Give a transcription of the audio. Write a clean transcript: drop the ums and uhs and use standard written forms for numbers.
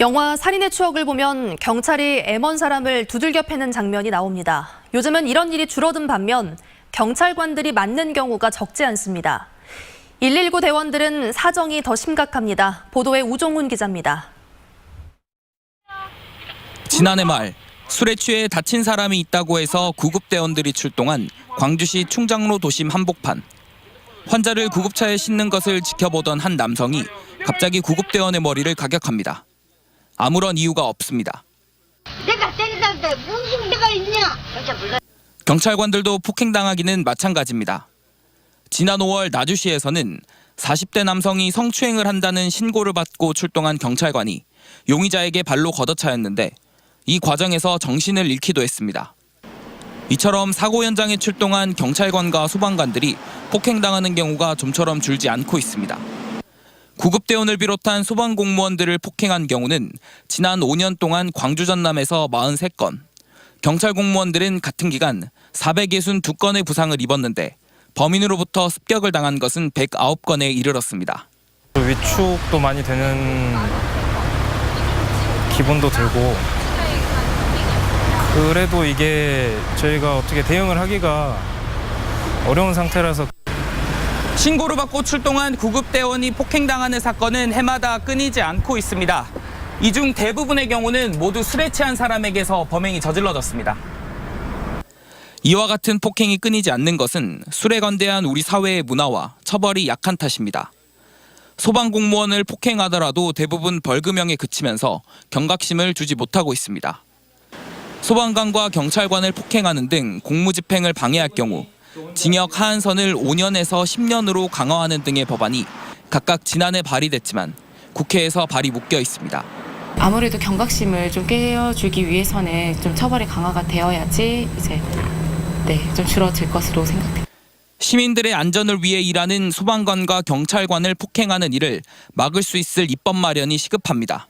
영화 살인의 추억을 보면 경찰이 M1 사람을 두들겨 패는 장면이 나옵니다. 요즘은 이런 일이 줄어든 반면 경찰관들이 맞는 경우가 적지 않습니다. 119 대원들은 사정이 더 심각합니다. 보도에 우종훈 기자입니다. 지난해 말 술에 취해 다친 사람이 있다고 해서 구급대원들이 출동한 광주시 충장로 도심 한복판. 환자를 구급차에 싣는 것을 지켜보던 한 남성이 갑자기 구급대원의 머리를 가격합니다. 아무런 이유가 없습니다. 내가 때리는데 무슨 내가 있냐? 경찰관들도 폭행당하기는 마찬가지입니다. 지난 5월 나주시에서는 40대 남성이 성추행을 한다는 신고를 받고 출동한 경찰관이 용의자에게 발로 걷어차였는데 이 과정에서 정신을 잃기도 했습니다. 이처럼 사고 현장에 출동한 경찰관과 소방관들이 폭행당하는 경우가 좀처럼 줄지 않고 있습니다. 구급대원을 비롯한 소방공무원들을 폭행한 경우는 지난 5년 동안 광주 전남에서 43건, 경찰 공무원들은 같은 기간 462건의 부상을 입었는데 범인으로부터 습격을 당한 것은 109건에 이르렀습니다. 위축도 많이 되는 기분도 들고, 그래도 이게 저희가 어떻게 대응을 하기가 어려운 상태라서. 신고를 받고 출동한 구급대원이 폭행당하는 사건은 해마다 끊이지 않고 있습니다. 이 중 대부분의 경우는 모두 술에 취한 사람에게서 범행이 저질러졌습니다. 이와 같은 폭행이 끊이지 않는 것은 술에 관대한 우리 사회의 문화와 처벌이 약한 탓입니다. 소방공무원을 폭행하더라도 대부분 벌금형에 그치면서 경각심을 주지 못하고 있습니다. 소방관과 경찰관을 폭행하는 등 공무집행을 방해할 경우 징역 하한선을 5년에서 10년으로 강화하는 등의 법안이 각각 지난해 발의됐지만 국회에서 발이 묶여 있습니다. 아무래도 경각심을 좀 깨워주기 위해서는 좀 처벌이 강화가 되어야지 좀 줄어들 것으로 생각됩니다. 시민들의 안전을 위해 일하는 소방관과 경찰관을 폭행하는 일을 막을 수 있을 입법 마련이 시급합니다.